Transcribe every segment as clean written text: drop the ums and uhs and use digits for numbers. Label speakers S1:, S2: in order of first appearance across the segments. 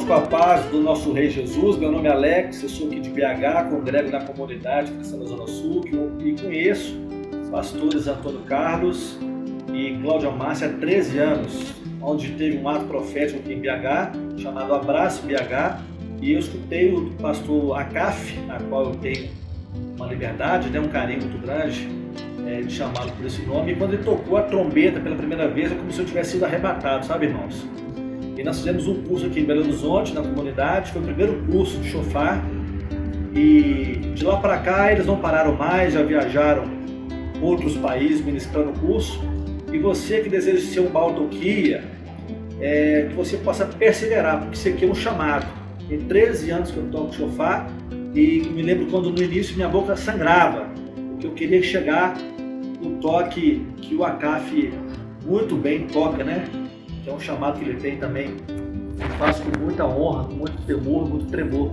S1: irmãos, com a paz do nosso Rei Jesus. Meu nome é Alex, eu sou aqui de BH, congrego na comunidade cristã da Zona Sul e conheço pastores Antônio Carlos e Cláudia Márcia há 13 anos, onde teve um ato profético aqui em BH, chamado Abraço BH, e eu escutei o pastor Acaf, na qual eu tenho uma liberdade, um carinho muito grande de chamá-lo por esse nome, e quando ele tocou a trombeta pela primeira vez, é como se eu tivesse sido arrebatado, sabe, irmãos? E nós fizemos um curso aqui em Belo Horizonte, na comunidade, foi o primeiro curso de chofar, e de lá para cá eles não pararam mais, já viajaram por outros países ministrando o curso. E você que deseja ser um baldoquia, que você possa perseverar, porque isso aqui é um chamado. Tem 13 anos que eu toco chofar, e me lembro quando no início minha boca sangrava, porque eu queria chegar no toque que o Acaf muito bem toca, né? Que é um chamado que ele tem também. Eu faço com muita honra, com muito temor, muito tremor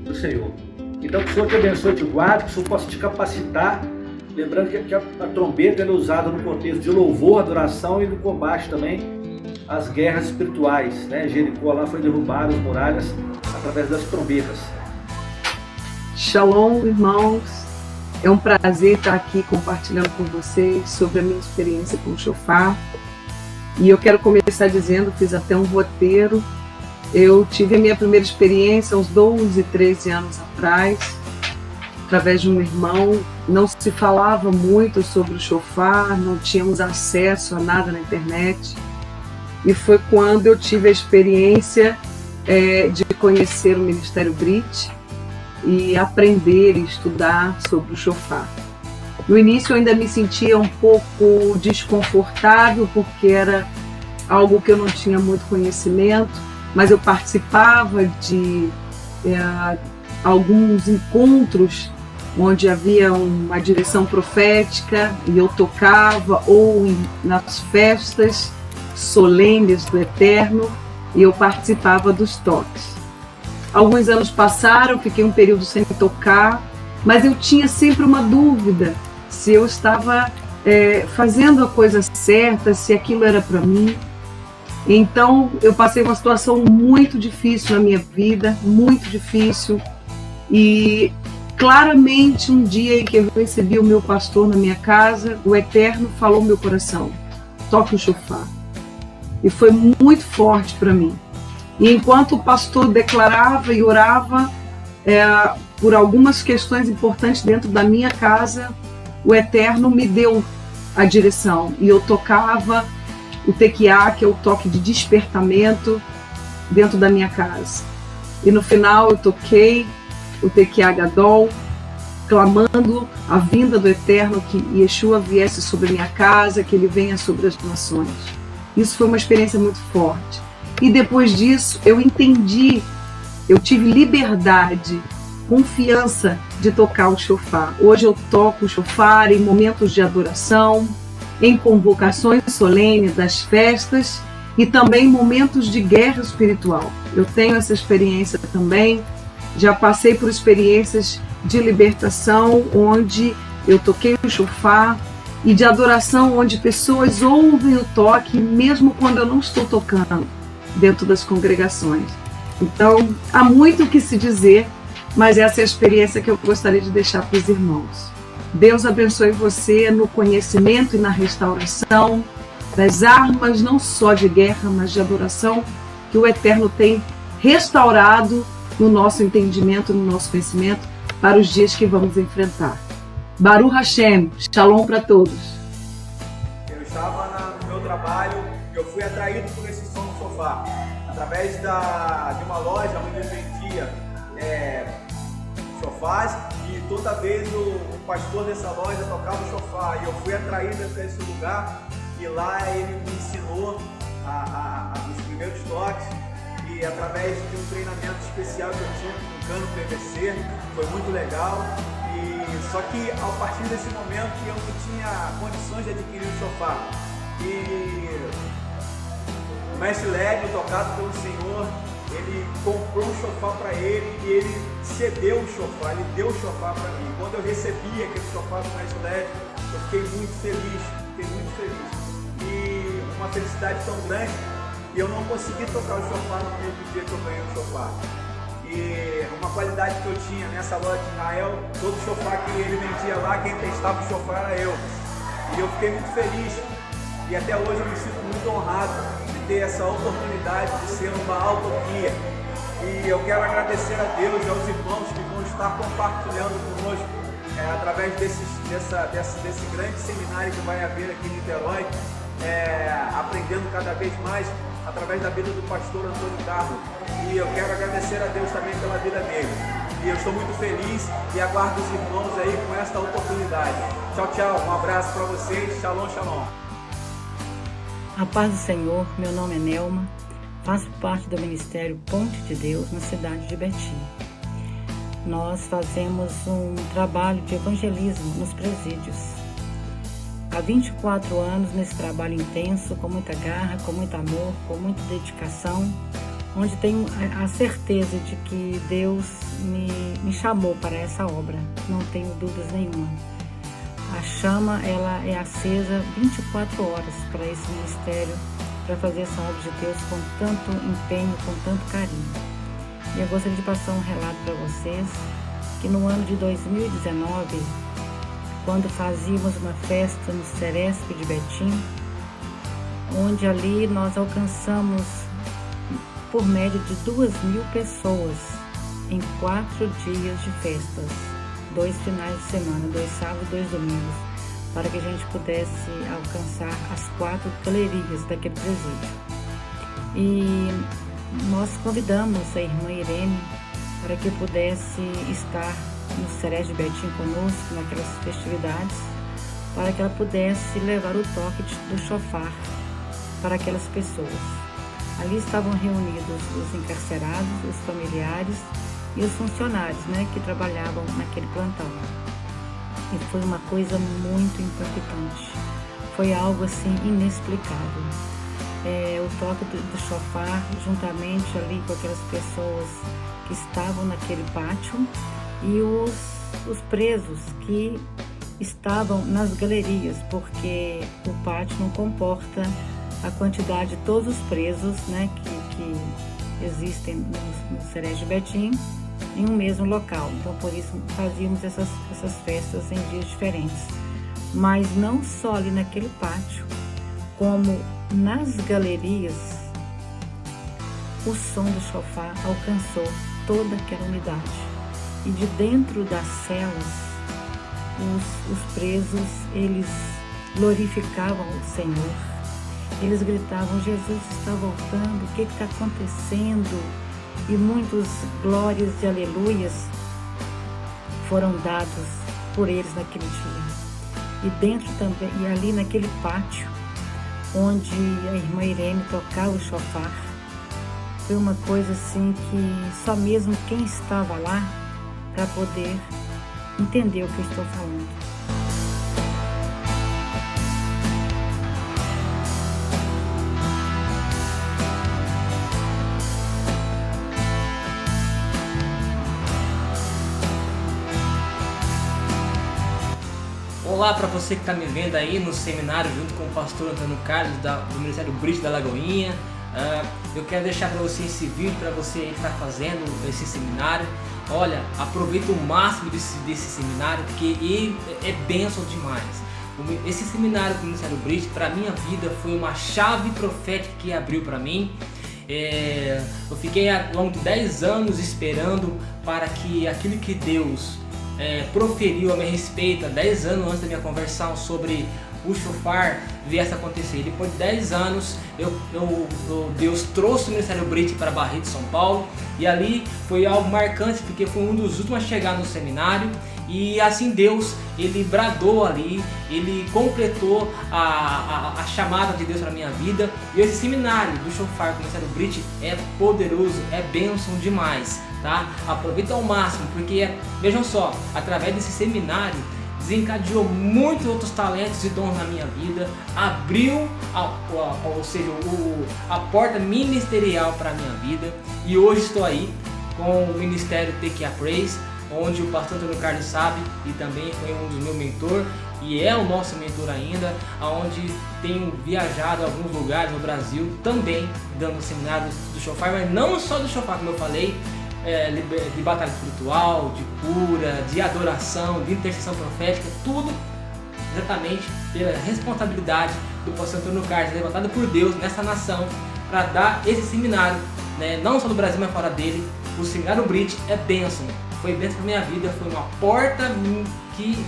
S1: do Senhor. Então que o Senhor te abençoe e te guarde, que o Senhor possa te capacitar. Lembrando que a trombeta é usada no contexto de louvor, adoração e no combate também às guerras espirituais, né? Jericó lá foi derrubada, as muralhas, através das trombetas.
S2: Shalom, irmãos. É um prazer estar aqui compartilhando com vocês sobre a minha experiência com o chofar. E eu quero começar dizendo, fiz até um roteiro. Eu tive a minha primeira experiência uns 12, 13 anos atrás, através de um irmão. Não se falava muito sobre o chofar, não tínhamos acesso a nada na internet. E foi quando eu tive a experiência de conhecer o Ministério Brit e aprender e estudar sobre o chofar. No início eu ainda me sentia um pouco desconfortável, porque era algo que eu não tinha muito conhecimento, mas eu participava de alguns encontros onde havia uma direção profética e eu tocava, ou nas festas solenes do Eterno, e eu participava dos toques. Alguns anos passaram, fiquei um período sem tocar, mas eu tinha sempre uma dúvida se eu estava fazendo a coisa certa, se aquilo era para mim. Então eu passei uma situação muito difícil na minha vida, muito difícil, e claramente um dia em que eu recebi o meu pastor na minha casa, o Eterno falou no meu coração: toque o chofar. E foi muito forte para mim. E enquanto o pastor declarava e orava por algumas questões importantes dentro da minha casa, o Eterno me deu a direção. E eu tocava o tequiá, que é o toque de despertamento, dentro da minha casa. E no final eu toquei o tequiá Gadol, clamando a vinda do Eterno, que Yeshua viesse sobre a minha casa, que ele venha sobre as nações. Isso foi uma experiência muito forte. E depois disso eu entendi, eu tive liberdade, confiança de tocar o chofar. Hoje eu toco o chofar em momentos de adoração, em convocações solenes das festas e também em momentos de guerra espiritual. Eu tenho essa experiência também. Já passei por experiências de libertação onde eu toquei o chofar, e de adoração onde pessoas ouvem o toque mesmo quando eu não estou tocando dentro das congregações. Então há muito o que se dizer, mas essa é a experiência que eu gostaria de deixar para os irmãos. Deus abençoe você no conhecimento e na restauração das armas, não só de guerra, mas de adoração, que o Eterno tem restaurado no nosso entendimento, no nosso conhecimento, para os dias que vamos enfrentar. Baruch Hashem, shalom para todos.
S3: Eu estava no meu trabalho e eu fui atraído por esse som do chofar, através de uma loja onde eu vendia chofás, e toda vez o pastor dessa loja tocava o chofar, e eu fui atraído para esse lugar, e lá ele me ensinou os primeiros toques, e através de um treinamento especial que eu tinha no cano PVC, foi muito legal. Só que a partir desse momento eu não tinha condições de adquirir o chofar. E o mestre Lélio, tocado pelo Senhor, ele comprou um chofar para ele e ele cedeu o chofar, ele deu o chofar para mim. Quando eu recebi aquele chofar do mestre Lélio, eu fiquei muito feliz. E uma felicidade tão grande e eu não consegui tocar o chofar no mesmo dia que eu ganhei o chofar. E uma qualidade que eu tinha nessa loja de Israel, todo chofar que ele vendia lá, quem testava o chofar era eu. E eu fiquei muito feliz. E até hoje eu me sinto muito honrado de ter essa oportunidade de ser um Baal Toquia. E eu quero agradecer a Deus e aos irmãos que vão estar compartilhando conosco através desse grande seminário que vai haver aqui em Niterói, aprendendo cada vez mais através da vida do pastor Antônio Carlos. E eu quero agradecer a Deus também pela vida dele. E eu estou muito feliz e aguardo os irmãos aí com esta oportunidade. Tchau, tchau. Um abraço para vocês. Shalom, shalom.
S4: A paz do Senhor, meu nome é Nelma, faço parte do Ministério Ponte de Deus na cidade de Betim. Nós fazemos um trabalho de evangelismo nos presídios. Há 24 anos nesse trabalho intenso, com muita garra, com muito amor, com muita dedicação, onde tenho a certeza de que Deus me chamou para essa obra, não tenho dúvidas nenhuma. A chama, ela é acesa 24 horas para esse ministério, para fazer essa obra de Deus com tanto empenho, com tanto carinho. E eu gostaria de passar um relato para vocês, que no ano de 2019, quando fazíamos uma festa no Ceresp de Betim, onde ali nós alcançamos por média de 2.000 pessoas em 4 dias de festas, 2 finais de semana, 2 sábados e 2 domingos, para que a gente pudesse alcançar as 4 galerias daquele presídio. E nós convidamos a irmã Irene para que pudesse estar no Ceresp de Betim conosco naquelas festividades, para que ela pudesse levar o toque do chofar para aquelas pessoas. Ali estavam reunidos os encarcerados, os familiares e os funcionários, que trabalhavam naquele plantão. E foi uma coisa muito impactante. Foi algo assim inexplicável. O toque do chofar, juntamente ali com aquelas pessoas que estavam naquele pátio e os presos que estavam nas galerias, porque o pátio não comporta a quantidade de todos os presos que existem no Ceresp de Betim em um mesmo local. Então, por isso, fazíamos essas festas em dias diferentes. Mas não só ali naquele pátio, como nas galerias, o som do chofar alcançou toda aquela unidade. E de dentro das celas, os presos, eles glorificavam o Senhor. Eles gritavam: Jesus está voltando, o que está acontecendo? E muitos glórias e aleluias foram dados por eles naquele dia. E dentro também, e ali naquele pátio, onde a irmã Irene tocava o chofar, foi uma coisa assim que só mesmo quem estava lá para poder entender o que eu estou falando.
S5: Olá para você que está me vendo aí no seminário junto com o pastor Antônio Carlos do Ministério Bridge da Lagoinha. Eu quero deixar para você esse vídeo para você que está fazendo esse seminário. Olha, aproveita o máximo desse seminário, porque é bênção demais. Esse seminário do Ministério Bridge, para a minha vida, foi uma chave profética que abriu para mim. Eu fiquei ao longo de 10 anos esperando para que aquilo que Deus proferiu a meu respeito, há 10 anos antes da minha conversão sobre o chofar, viesse a acontecer. Depois de 10 anos, Deus trouxe o Ministério Bridge para Barreto, São Paulo, e ali foi algo marcante, porque foi um dos últimos a chegar no seminário. E assim Deus, Ele bradou ali, Ele completou a chamada de Deus para a minha vida. E esse seminário do chofar com o Ministério Bridge é poderoso, é bênção demais, tá? Aproveita ao máximo, porque vejam só, através desse seminário desencadeou muitos outros talentos e dons na minha vida, abriu a porta ministerial para a minha vida, e hoje estou aí com o Ministério Take a Praise, onde o pastor Antônio Carlos sabe e também foi um dos meus mentores e é o nosso mentor ainda, onde tenho viajado a alguns lugares no Brasil também dando seminários do shofar, mas não só do shofar, como eu falei, de batalha espiritual, de cura, de adoração, de intercessão profética, tudo exatamente pela responsabilidade do pastor Antônio Carlos, levantado por Deus nessa nação para dar esse seminário, né, não só no Brasil, mas fora dele. O seminário Brit é bênção, foi bênção para minha vida, foi uma porta que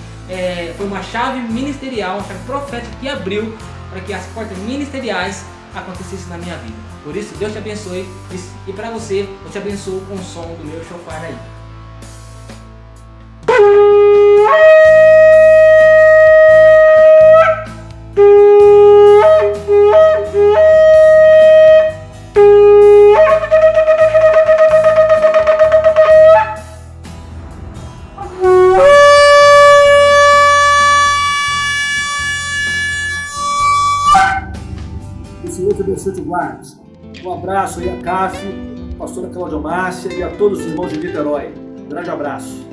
S5: foi uma chave ministerial, uma chave profética que abriu para que as portas ministeriais acontecessem na minha vida. Por isso, Deus te abençoe e para você, eu te abençoo com o som do meu shofar aí.
S1: Que o Senhor te abençoe e te guarde. Um abraço aí a CAF, pastora Cláudia Márcia e a todos os irmãos de Niterói. Um grande abraço.